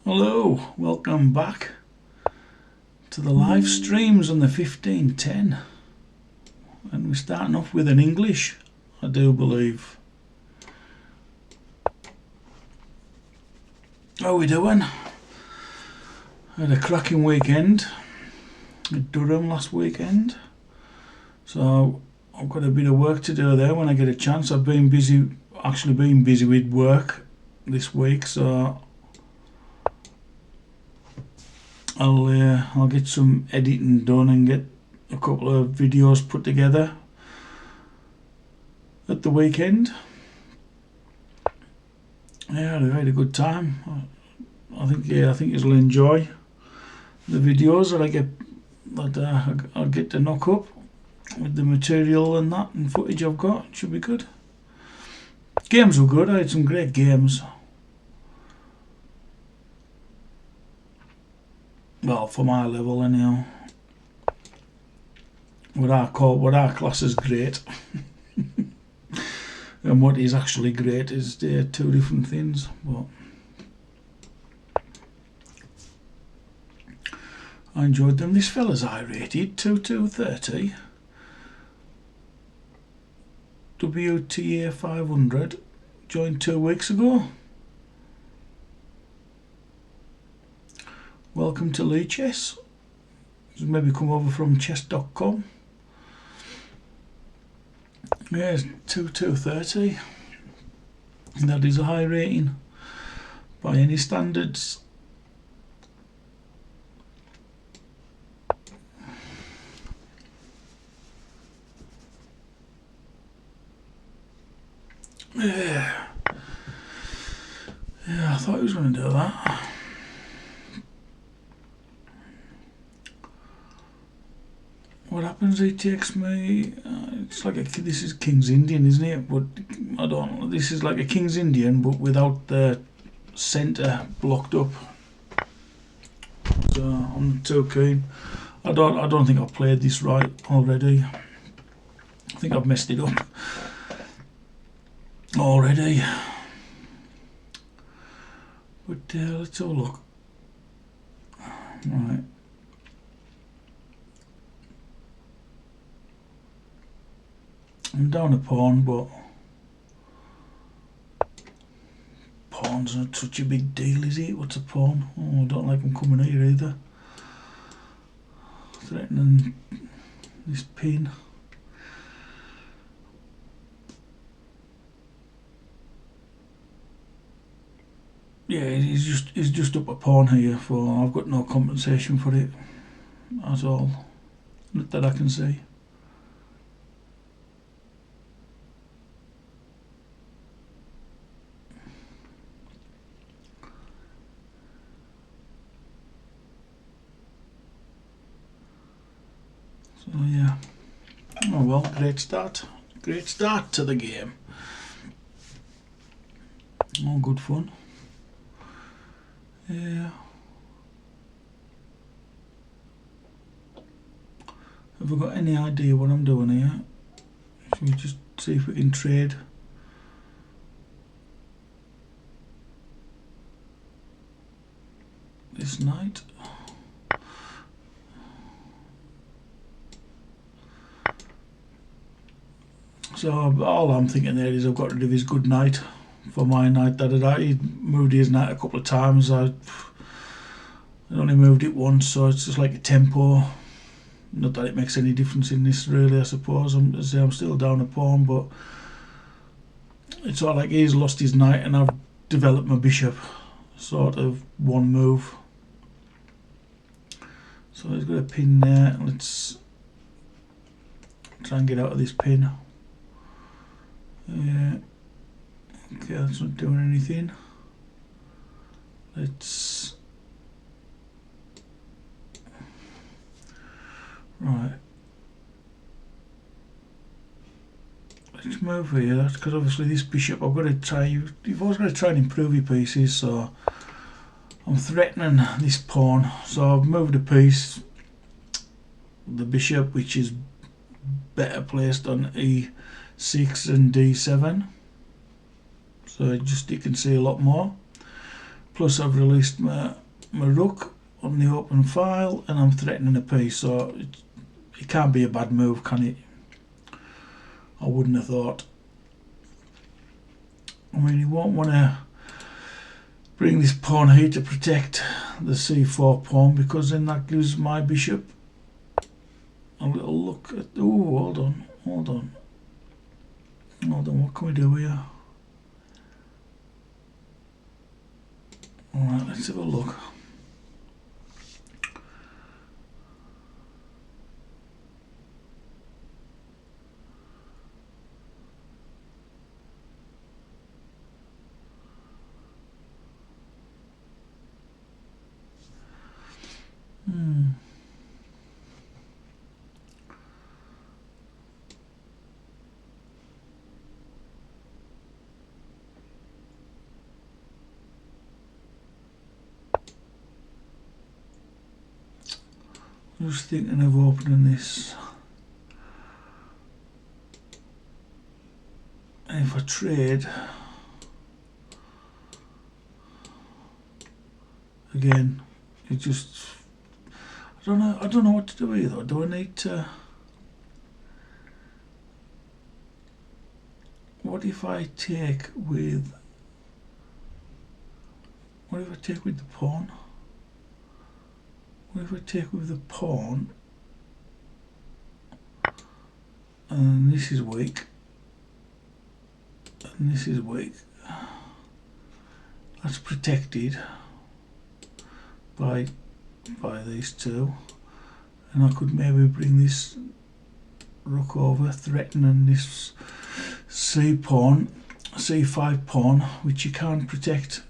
Hello, welcome back to the live streams on the 1510, and we're starting off with an English, I do believe. How are we doing? Had a cracking weekend at Durham last weekend, so I've got a bit of work to do there when I get a chance. I've been busy, actually been busy with work this week, so I'll get some editing done and get a couple of videos put together at the weekend. Yeah, I had a good time. I think you'll enjoy the videos that I'll get to knock up with the material and that and footage I've got. It should be good. Games were good. I had some great games. Well, for my level anyhow. What I class as great. And what is actually great is they're two different things. But I enjoyed them. This fella's I rated 2230. WTA 500. Joined 2 weeks ago. Welcome to Lichess. He's maybe come over from chess.com. Yeah, 2230. That is a high rating by any standards. Yeah, I thought he was going to do that. What happens? He takes me. It's like this is King's Indian, isn't it? But I don't know. This is like a King's Indian, but without the centre blocked up. So I'm not too keen. I don't think I've played this right already. I think I've messed it up already. But let's have a look. Right. I'm down a pawn, but pawn's not such a big deal, is it? What's a pawn? Oh, I don't like them coming here either. Threatening this pin. Yeah, he's just up a pawn here, for I've got no compensation for it at all. Not that I can see. So yeah. Oh well, great start. Great start to the game. All good fun. Yeah. Have we got any idea what I'm doing here? Should we just see if we can trade? This night. So all I'm thinking there is I've got rid of his good knight for my knight. He moved his knight a couple of times. I only moved it once, so it's just like a tempo. Not that it makes any difference in this really, I suppose. I'm still down a pawn, but it's all like he's lost his knight and I've developed my bishop sort of one move. So he's got a pin there. Let's try and get out of this pin. Yeah. Okay, that's not doing anything. Let's... Right. Let's move here, because obviously this bishop, I've got to try... You've always got to try and improve your pieces, so... I'm threatening this pawn, so I've moved a piece, the bishop, which is better placed on e6 and d7, so you can see a lot more. Plus I've released my rook on the open file, and I'm threatening a piece, so it can't be a bad move, can it? I wouldn't have thought. I mean, you won't want to bring this pawn here to protect the c4 pawn, because then that gives my bishop a little look at... Oh, hold on, what can we do here? Alright, let's have a look. I'm just thinking of opening this. And if I trade, again, it just... I don't know what to do either. Do I need to... What if I take with... What if I take with the pawn? What if I take with the pawn? And this is weak. And this is weak. That's protected by these two. And I could maybe bring this rook over, threatening this c-pawn, c5 pawn, which you can't protect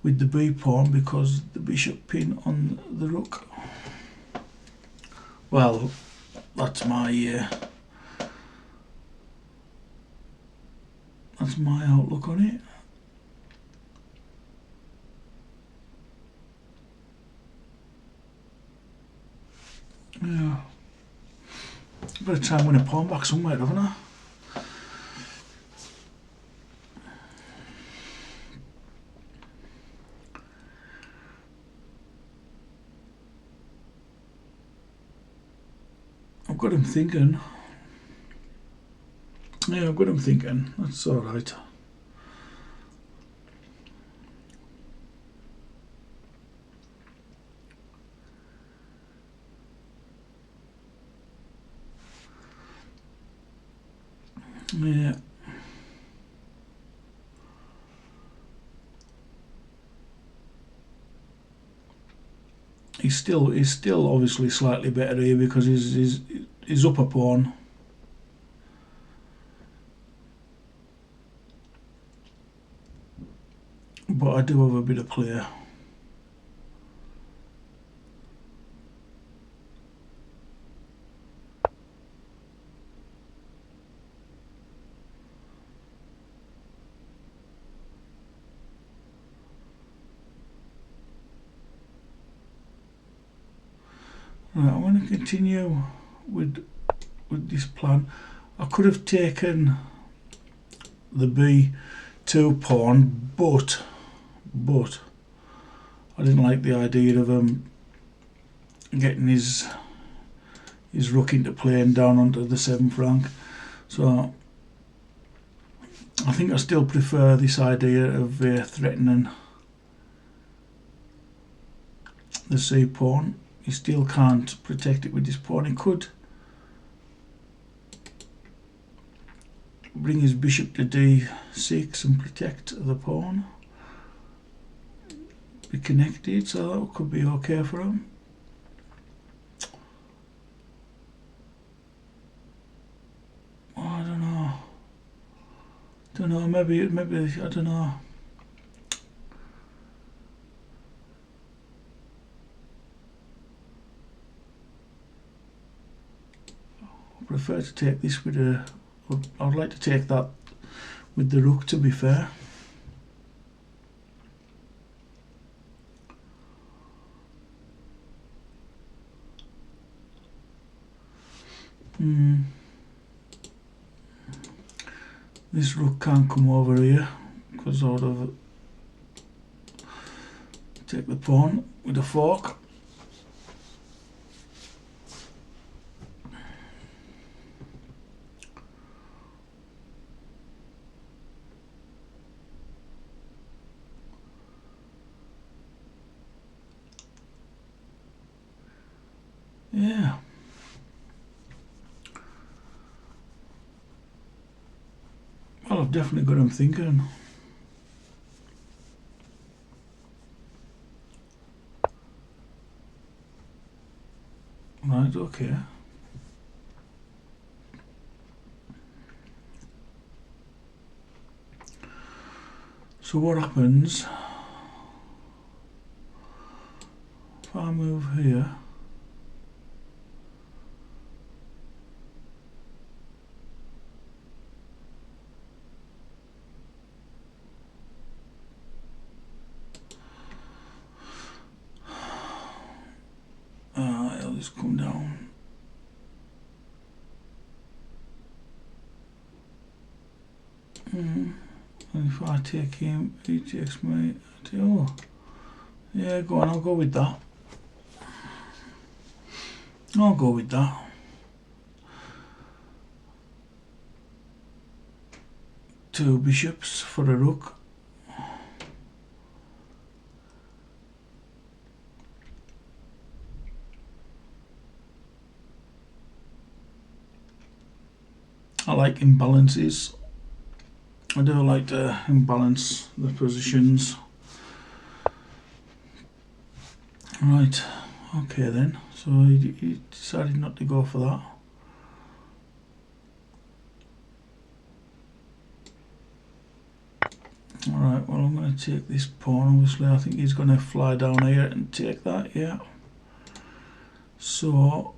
with the b pawn because the bishop pin on the rook. Well, that's my outlook on it. Yeah, better try and win a pawn back somewhere, haven't I? I've got him thinking. Yeah, I've got him thinking. That's all right. Yeah. He's still obviously slightly better here because his upper pawn but I do have a bit of play. Right, I'm going to continue with this plan. I could have taken the b2 pawn, but I didn't like the idea of him getting his rook into play and down onto the 7th rank. So I think I still prefer this idea of threatening the c pawn. He still can't protect it with his pawn. He could bring his bishop to d6 and protect the pawn. Be connected, so that could be okay for him. Oh, I don't know. Maybe I don't know. I prefer to take this with a... I'd like to take that with the rook, to be fair. This rook can't come over here because out of Take the pawn with a fork. Yeah. Well, I've definitely got him thinking. Right, okay. So what happens if I move here? It'll just come down. And if I take him, he takes me. Oh, yeah, go on, I'll go with that. I'll go with that. Two bishops for a rook. I like imbalances. I do like to imbalance the positions. Right, okay then. So he decided not to go for that. Alright, well I'm going to take this pawn. Obviously I think he's going to fly down here and take that, yeah. So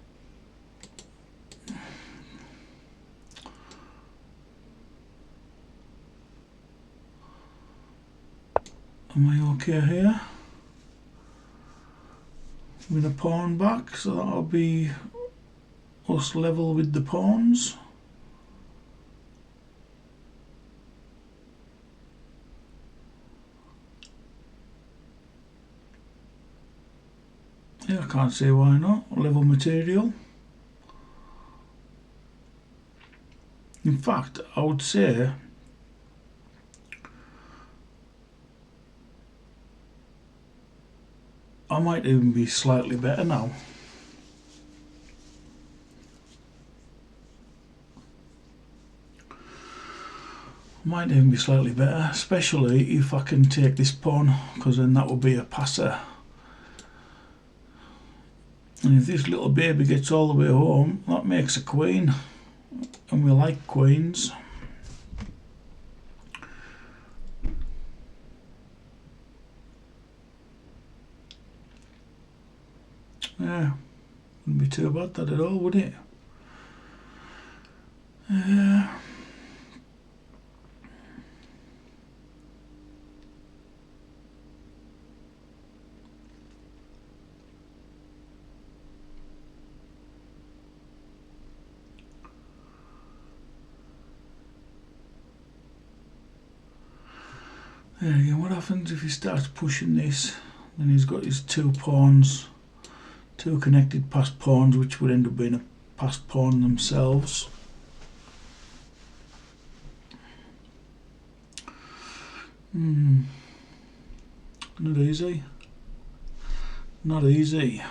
am I okay here? With a pawn back, so that'll be us level with the pawns. Yeah, I can't see why not. Level material. In fact, I would say I might even be slightly better now. Might even be slightly better, especially if I can take this pawn, because then that will be a passer. And if this little baby gets all the way home, that makes a queen, and we like queens. Yeah, wouldn't be too bad that at all, would it? Yeah. There again, what happens if he starts pushing this? Then he's got his two pawns, two connected passed pawns, which would end up being a passed pawn themselves. Not easy. Not easy.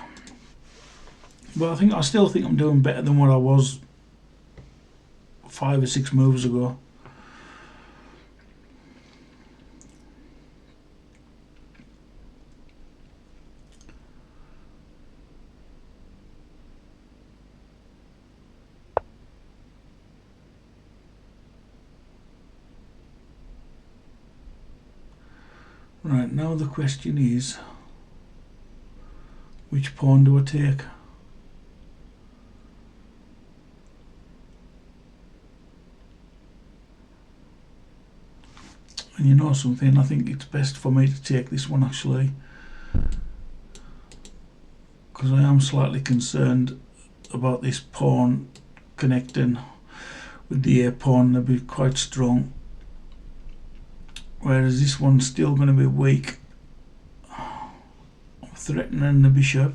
But I still think I'm doing better than what I was 5 or 6 moves ago. Right, now the question is, which pawn do I take? And you know something, I think it's best for me to take this one actually, because I am slightly concerned about this pawn connecting with the A pawn. They'll be quite strong, whereas this one's still going to be weak. threatening the bishop.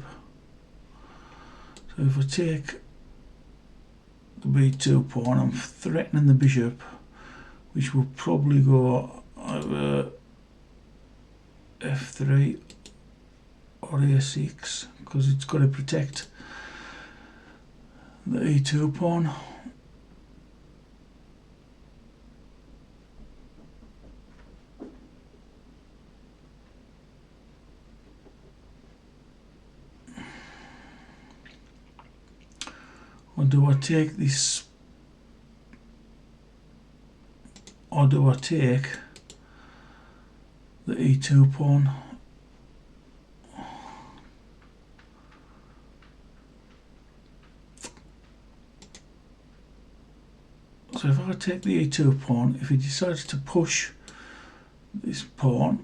So if I take the b2 pawn, I'm threatening the bishop, which will probably go either f3 or a6, because it's got to protect the e2 pawn. Or do I take this, or do I take the e2 pawn? So if I take the e2 pawn, if he decides to push this pawn,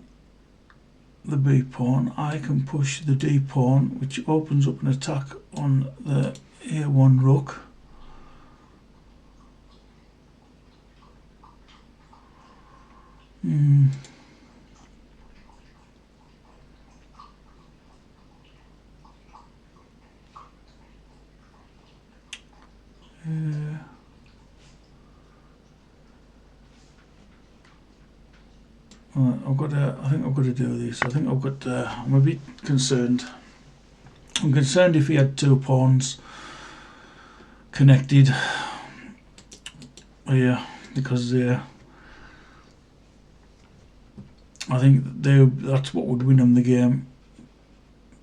the b pawn, I can push the d pawn, which opens up an attack on the a1 rook. Right, I think I've got to do this. I think I've got I'm a bit concerned. I'm concerned if he had two pawns connected here, because I think that's what would win him the game,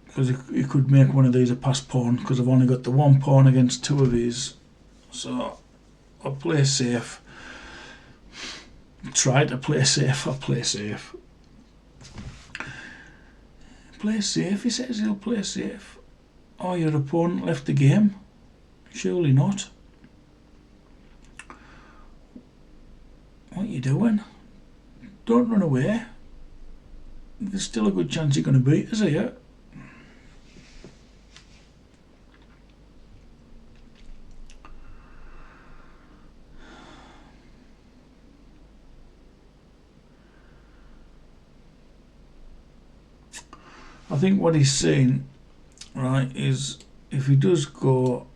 because he could make one of these a pass pawn, because I've only got the one pawn against two of these. So I'll play safe. Try to play safe. I'll play safe. Play safe, he says he'll play safe. Oh, your opponent left the game? Surely not. What are you doing? Don't run away. There's still a good chance you're going to beat us here. I think what he's saying, right, is if he does go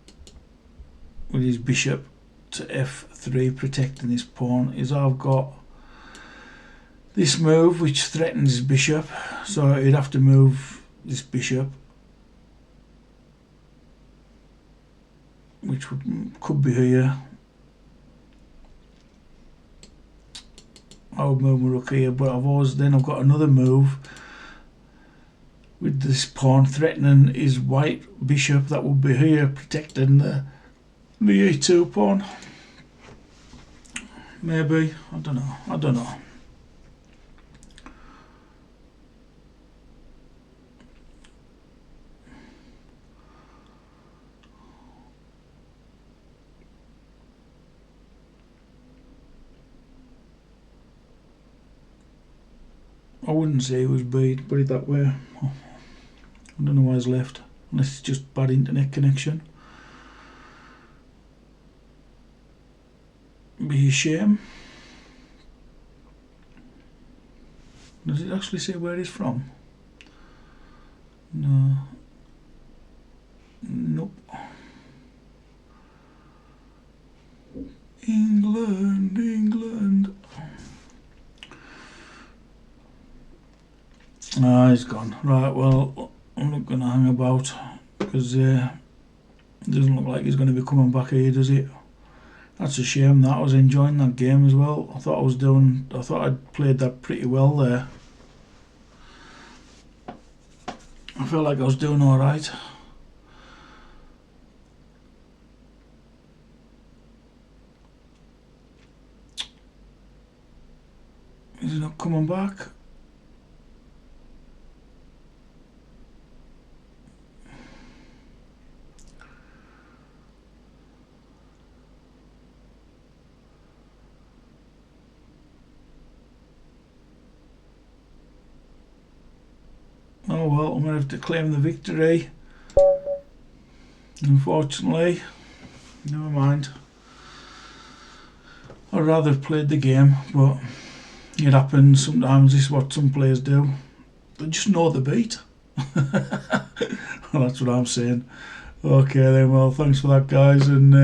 with his bishop to f3 protecting his pawn, is I've got this move which threatens his bishop, so he'd have to move this bishop, which could be here. I would move my rook here, but I've got another move with this pawn threatening his white bishop that would be here protecting the e2 pawn. Maybe, I don't know. I wouldn't say he was beat, put it that way. I don't know why he's left, unless it's just bad internet connection. Be a shame. Does it actually say where he's from? No. Nope. England. Ah, he's gone. Right, well, I'm not going to hang about, because it doesn't look like he's going to be coming back here, does it? That's a shame. That I was enjoying that game as well. I thought I'd played that pretty well there. I felt like I was doing alright. Is he not coming back? Oh well, I'm going to have to claim the victory. Unfortunately. Never mind. I'd rather have played the game, but it happens sometimes. This is what some players do. They just know the beat. Well, that's what I'm saying. Okay then, well, thanks for that, guys, and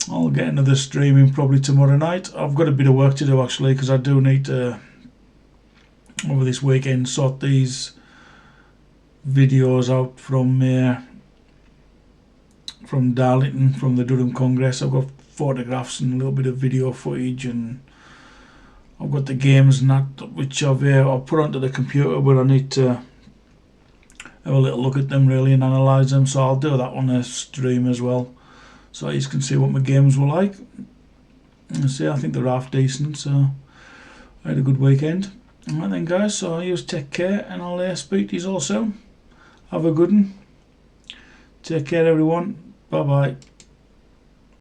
I'll get another streaming probably tomorrow night. I've got a bit of work to do actually, because I do need to over this weekend sort these videos out from Darlington, from the Durham Congress. I've got photographs and a little bit of video footage, and I've got the games and that which I've put onto the computer, but I need to have a little look at them really and analyse them. So I'll do that on a stream as well, so you can see what my games were like. And see, I think they're half decent. So I had a good weekend. Alright then, guys. So you take care, and I'll speak to you all soon. Have a good one. Take care, everyone. Bye bye.